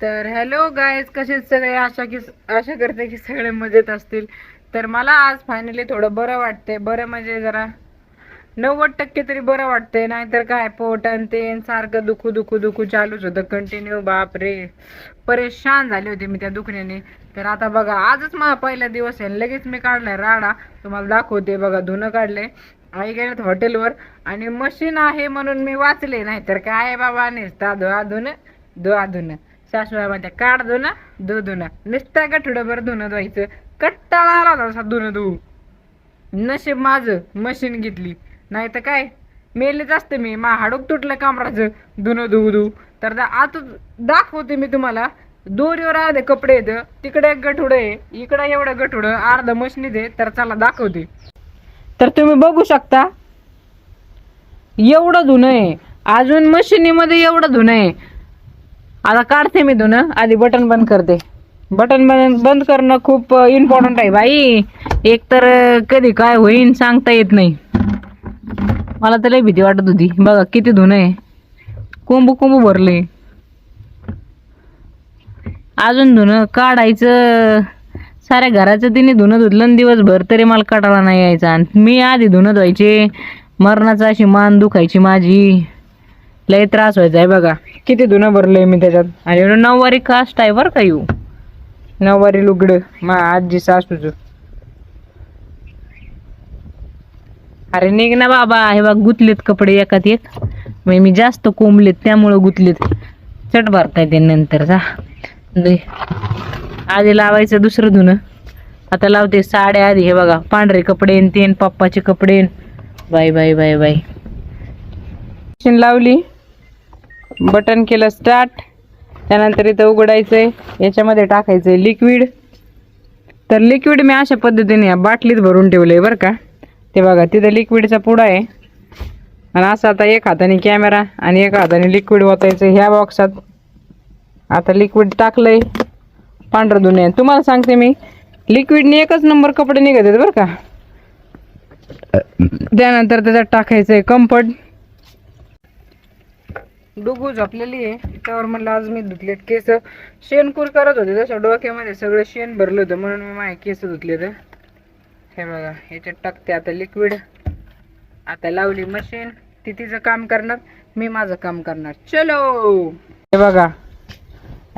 तर hello guys, कसे सगळे? आशा करते की सगळे मजेत असतील. तर मला आज फायनली थोडं बरं वाटतंय. बरं म्हणजे जरा 90% तरी बरं वाटतंय. नाहीतर काय पोट आणि ते सारखं दुखू दुखू दुखू चालूच होतं कंटिन्यू. बाप रे, परेशान झाले होते मी त्या दुखण्याने. तर आता बघा, आजच माझा पहिला दिवस आहे. लगेच मी काढलाय राडा. तुम्हाला दाखवते बघा. धुणं काढले, आई गेल्यात हॉटेलवर आणि मशीन आहे म्हणून मी वाचले. नाही तर काय बाबा, नुसता धुवा धुणं. सासूबाई म्हणते काढ धुणं धुणं, नुसतं गठुडंभर धुणं धुवायचं. कट्टाळा आला होता असा धुणं धुवू. नशीब माझं मशीन घेतली, नाही तर काय मेलेच असते मी. हाडूक तुटलं कामराचं धुणं धुवू. तर आता दाखवते मी तुम्हाला. दोरीवर अर्धे कपडे येतं, तिकडे एक गठुडं आहे, इकडे एवढं गठुडं अर्ध मशीनीत आहे. तर चला दाखवते. तर तुम्ही बघू शकता, एवढं धुणं आहे. अजून मशिनीमध्ये एवढं धुणं आहे. आता काढते मी धुणं. आधी बटन बंद करते. बटन बंद करणं खूप इम्पॉर्टंट आहे बाई. एक तर कधी काय होईन सांगता येत नाही. मला तर लई भीती वाटत होती. बघा किती धुणं आहे, कोंबू कोंबू भरले. अजून धुणं काढायचं. साऱ्या घराचं तिने धुणं धुतलं दिवसभर, तरी मला काढायला नाही यायचा. आणि मी आधी धुणं धुवायचे, मरणाचा अशी मान दुखायची माझी. लय त्रास व्हायचा आहे. बघा किती धुणं भरलंय मी त्याच्यात. आणि नऊवारी कास्ट आहे बरं का. येऊ नऊवारी लुगडं मा आजी सासूच. अरे निघ ना बाबा. हे बघ गुतलेत कपडे एकात एक. मी जास्त कोंबलेत त्यामुळं गुतलेत. चट भरताय ते नंतर जा. आधी लावायचं दुसरं धुणं. आता लावते साड्या आधी. हे बघा पांढरे कपडे तेन पप्पाचे कपडे. Bye bye bye bye. Machine लावली, बटन केलं स्टार्ट. त्यानंतर इथं उघडायचंय, याच्यामध्ये टाकायचंय लिक्विड. तर लिक्विड मी अशा पद्धतीने या बाटलीत भरून ठेवलंय बरं का. ते बघा तिथं लिक्विडचा पुडा आहे. आणि असं आता एक हाताने कॅमेरा आणि एका हाताने लिक्विड ओतायचं ह्या बॉक्सात. आता लिक्विड टाकलंय. पांढरं धुणे तुम्हाला सांगते मी, लिक्विडने एकच नंबर कपडे निघत आहेत बरं का. त्यानंतर त्याच्यात टाकायचंय कम्फर्ट. डुगू झोपलेली आहे त्यावर. म्हणलं आज मी धुतलेत केस. शेणकूर करत होते तसं डोक्यामध्ये सगळं शेण भरलं होतं, म्हणून मी माझे केस धुतले. तर हे बघा ह्याच्यात टाकते आता लिक्विड. आता लावली मशीन. ती तिचं काम करणार, मी माझं काम करणार. चलो. हे बघा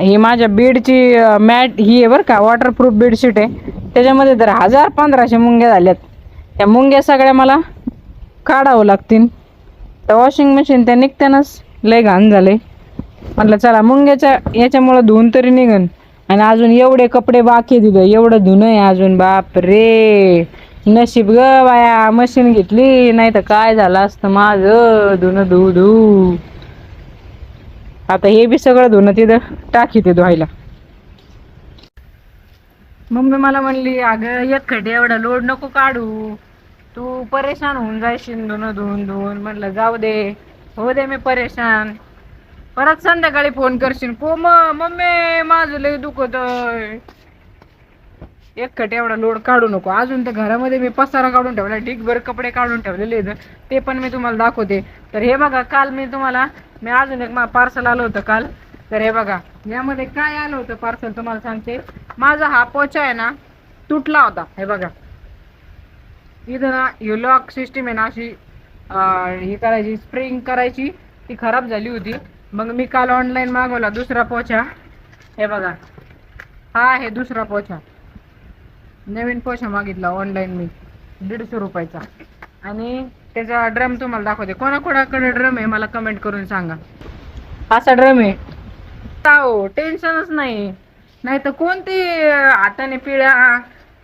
ही माझ्या बेडची मॅट ही आहे बरं का. वॉटरप्रूफ बेडशीट आहे. त्याच्यामध्ये तर 1000-1500 मुंग्या झाल्यात. त्या मुंग्या सगळ्या मला काढावं लागतील. तर वॉशिंग मशीन त्या निघतानाच लय घाण झाले. म्हटलं चला मुंग्याच्या याच्यामुळं धुवून तरी निघन. आणि अजून एवढे कपडे बाकी तिथं, एवढं धुणं आहे अजून. बाप रे, नशीब ग बाया मशीन घेतली, नाही तर काय झालं असतं माझं धुणं धू. आता हे बी सगळं धुणं तिथं टाकी ते धुवायला. मम्मी मला म्हणली, अगं एक खड्डे एवढा लोड नको काढू, तू परेशान होऊन जायशील धुणं धुवून. म्हटलं जाऊ दे, हो दे मी परेशान. परत संध्याकाळी फोन करशील, मम्मी माझं लय दुखतंय. एक खट एवढा लोड काढू नको. अजून तर घरामध्ये मी पसारा काढून ठेवला, ढीगभर कपडे काढून ठेवलेले आहेत. ते पण मी तुम्हाला दाखवते. तर हे बघा, काल मी अजून एक पार्सल आलं होतं काल. तर हे बघा यामध्ये काय आलं होतं पार्सल तुम्हाला सांगते. माझा हा पोचा आहे ना, तुटला होता. हे बघा इथं ना ही लॉक सिस्टीम आहे ना, अशी ही करायची, स्प्रिंग करायची, ती खराब झाली होती. मग मी काल ऑनलाईन मागवला दुसरा पोचा. हे बघा हा आहे दुसरा पोचा. नवीन पोछा मागितला ऑनलाईन मी 150 रुपयाचा. आणि त्याचा ड्रम तुम्हाला दाखवते. कोणाकोणाकडे ड्रम आहे मला कमेंट करून सांगा. असा ड्रम आहे. टेन्शनच नाही तर कोणती हाताने पिळा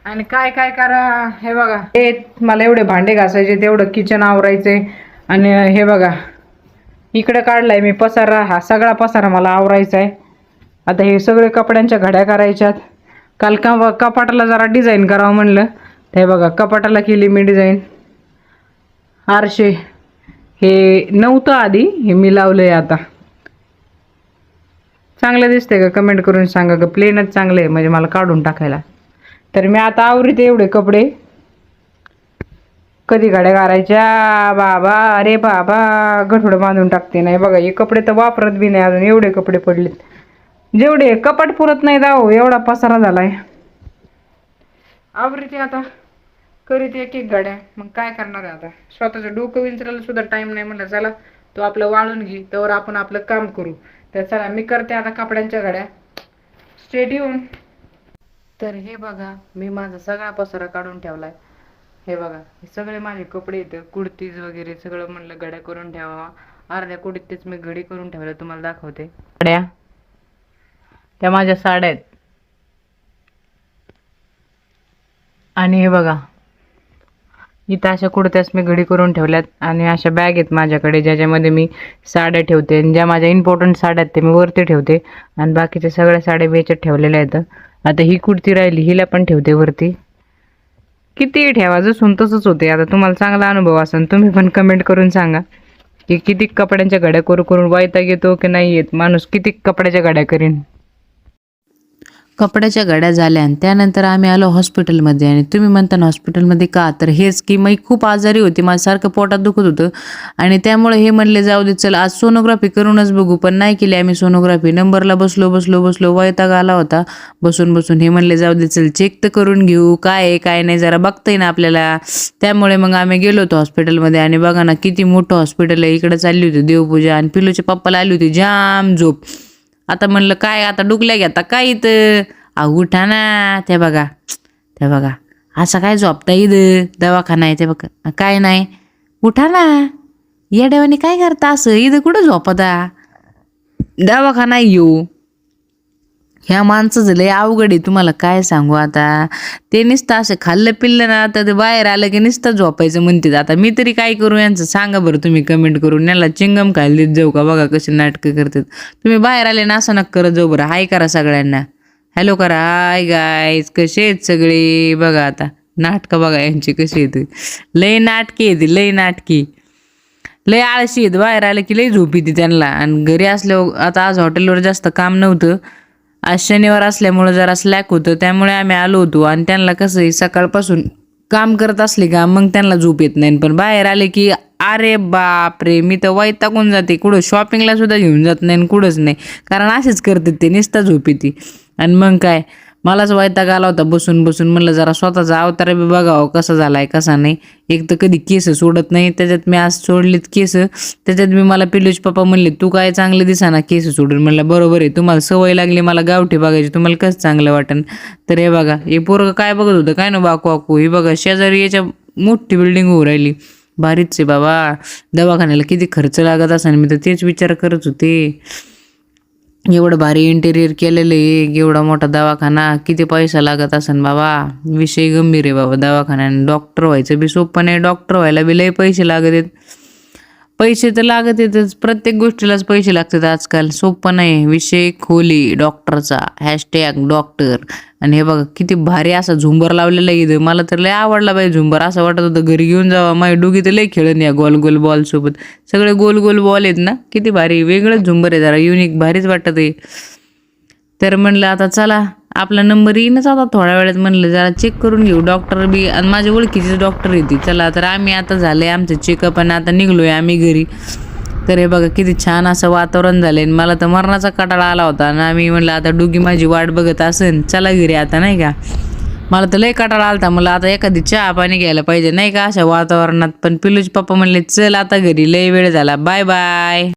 आणि काय काय करा. हे बघा हे मला एवढे भांडे घासायचे, तेवढं किचन आवरायचे. आणि हे बघा इकडे काढलाय मी पसारा. हा सगळा पसारा मला आवरायचा आहे. आता हे सगळे कपड्यांच्या घड्या करायच्यात. काल कपाटाला जरा डिझाईन करावं म्हणलं. हे बघा कपाटाला केली मी डिझाईन. आरशे हे नव्हतं आधी, हे मी लावलंय आता. चांगलं दिसतंय का कमेंट करून सांगा. का प्लेनच चांगलं आहे म्हणजे मला काढून टाकायला. तर मी आता आवरीते एवढे कपडे. कधी घड्या करायच्या बाबा, अरे बाबा गठुडं बांधून टाकते. नाही बघा हे कपडे तर वापरत बी नाही अजून, एवढे कपडे पडलेत. जेवढे कपाट पुरत नाही जाओ एवढा पसारा झालाय. आवडते आता करीत एक एक गाड्या. मग काय करणार आहे आता, स्वतःचं डोकं विंचरायला सुद्धा टाइम नाही. म्हणलं चला तो आपलं वाळून घे तर आपण आपलं काम करू. तर चला मी करते आता कपड्यांच्या गाड्या. स्टेट येऊन. तर हे बघा मी माझा सगळा पसारा काढून ठेवलाय. हे बघा हे सगळे माझे कपडे येतं, कुर्तीज वगैरे सगळं म्हणलं घड्या करून ठेवावा. अर्ध्या कुडीत मी घडी करून ठेवल्या, तुम्हाला दाखवते. घड्या त्या माझ्या साड्या आहेत. आणि हे बघा इथं अशा कुर्त्यास मी घडी करून ठेवल्यात. आणि अशा बॅग आहेत माझ्याकडे ज्याच्यामध्ये मी साड्या ठेवते. आणि ज्या माझ्या इम्पॉर्टंट साड्या आहेत ते मी वरती ठेवते. आणि बाकीच्या सगळ्या साड्या मी याच्यात ठेवलेल्या आहेत. आता ही कुर्ती राहिली हिला पण ठेवते वरती. किती ठेवा जसून तसंच होते. आता तुम्हाला चांगला अनुभव असेल तुम्ही पण कमेंट करून सांगा की किती कपड्यांच्या घड्या करून वैताग येतो की नाही येत. माणूस किती कपड्याच्या घड्या करीन. कपड्याच्या घड्या झाल्या आणि त्यानंतर आम्ही आलो हॉस्पिटलमध्ये. आणि तुम्ही म्हणता ना हॉस्पिटलमध्ये का, तर हेच की मी खूप आजारी होती, माझ्यासारखं पोटात दुखत होतं. आणि त्यामुळे हे म्हणले जाऊ दे चल आज सोनोग्राफी करूनच बघू. पण नाही केली आम्ही सोनोग्राफी. नंबरला बसलो वैताग आला होता बसून. हे म्हणले जाऊ दे चल चेक तर करून घेऊ काय आहे काय नाही, जरा बघता ना आपल्याला. त्यामुळे मग आम्ही गेलो होतो हॉस्पिटलमध्ये. आणि बघा ना किती मोठं हॉस्पिटल आहे. इकडे चालली होती देवपूजा आणि पिलूच्या पप्पाला आली होती जाम झोप. आता म्हणलं काय आता डुकल्या घेता काय इथं उठा ना. त्या बघा असं काय झोपता इथं, दवाखाना आहे ते बघा काय नाही, उठा ना येड्यावानी काय करता असं, इथं कुठं झोपता, दवाखाना येऊ. ह्या माणसाचं लय अवघड आहे तुम्हाला काय सांगू. आता ते नुसतं असं खाल्लं पिल्लं ना तर ते बाहेर आलं की नुसतं झोपायचं म्हणते. आता मी तरी काय करू यांचं सांगा बरं तुम्ही कमेंट करून. याला चिंगम खायला देत जाऊ का, बघा कसे नाटकं करतात. तुम्ही बाहेर आले ना असं नका करत जाऊ बरं. हाय करा सगळ्यांना, हॅलो करा, हाय गाईज कसे आहेत सगळे. बघा आता नाटकं बघा यांची कशी येते, लय नाटकी येते लय नाटकी, लय आळशी येत. बाहेर आलं की लय झोप येते त्यांना. आणि घरी असल्यावर आता आज हॉटेलवर जास्त काम नव्हतं, आज शनिवार असल्यामुळं जरा स्लॅक होतं त्यामुळे आम्ही आलो होतो. आणि त्यांना कसं आहे सकाळपासून काम करत असले का मग त्यांना झोप येत नाही. पण बाहेर आले की अरे बापरे मी तर वैतागून जाते. कुठं शॉपिंगला सुद्धा घेऊन जात नाही कुठंच नाही, कारण असेच करतात ते नुसता झोप येते. आणि मग काय मलाच वैताग आला होता बसून म्हणलं जरा स्वतःचा अवतार बी बघावं कसा झालाय कसा नाही. एक तर कधी केस सोडत नाही, त्याच्यात मी आज सोडलीत केस. त्याच्यात मी मला पिल्लूचे पप्पा म्हणले तू काय चांगले दिसाना केस सोडून. म्हणलं बरोबर आहे, तुम्हाला सवय लागली मला गावठी बघायची, तुम्हाला कसं चांगलं वाटन. तर हे बघा हे पोरगं काय बघत होतं काय ना वाकू. हे बघा शेजारी याच्या मोठी बिल्डिंग उभं राहिली, भारीच आहे बाबा. दवाखान्याला किती खर्च लागत असेल मी तर तेच विचार करत होते. एवढं भारी इंटेरियर केलेलं आहे, एवढा मोठा दवाखाना, किती पैसा लागत असेल बाबा. विषय गंभीर आहे बाबा दवाखान्याने. डॉक्टर व्हायचं बी सोपं नाही, डॉक्टर व्हायला बी लय पैसे लागत आहेत. पैसे तर लागत येतच, प्रत्येक गोष्टीलाच पैसे लागतात आजकाल, सोपं नाही. विषय खोली डॉक्टरचा #डॉक्टर. आणि हे बघा किती भारी असा झुंबर लावलेला इथं, मला तर लय आवडला बाई झुंबर. असं वाटत होतं घरी घेऊन जावा, माझी डोगी तर लय खेळून या गोल बॉल सोबत. सगळे गोल बॉल आहेत ना, किती भारी वेगळंच झुंबर आहे, जरा युनिक भारीच वाटत आहे. तर म्हणलं आता चला आपला नंबर येईनच आता थोड्या वेळात, म्हणलं जरा चेक करून घेऊ. डॉक्टर बी आणि माझ्या ओळखीचीच डॉक्टर येते. चला तर आम्ही आता झालंय आमचं चेकअप आणि आता निघलोय आम्ही घरी. तर हे बघा किती छान असं वातावरण झालंय. मला तर मरणाचा कटाळा आला होता आणि आम्ही म्हणलं आता डुगी माझी वाट बघत असेल, चला घरी आता नाही का. मला तर लय कटाळा आलता, मला आता एखादी चहा पाणी घ्यायला पाहिजे नाही का अशा वातावरणात. पण पिलूचे पप्पा म्हणले चल आता घरी, लय वेळ झाला, बाय बाय.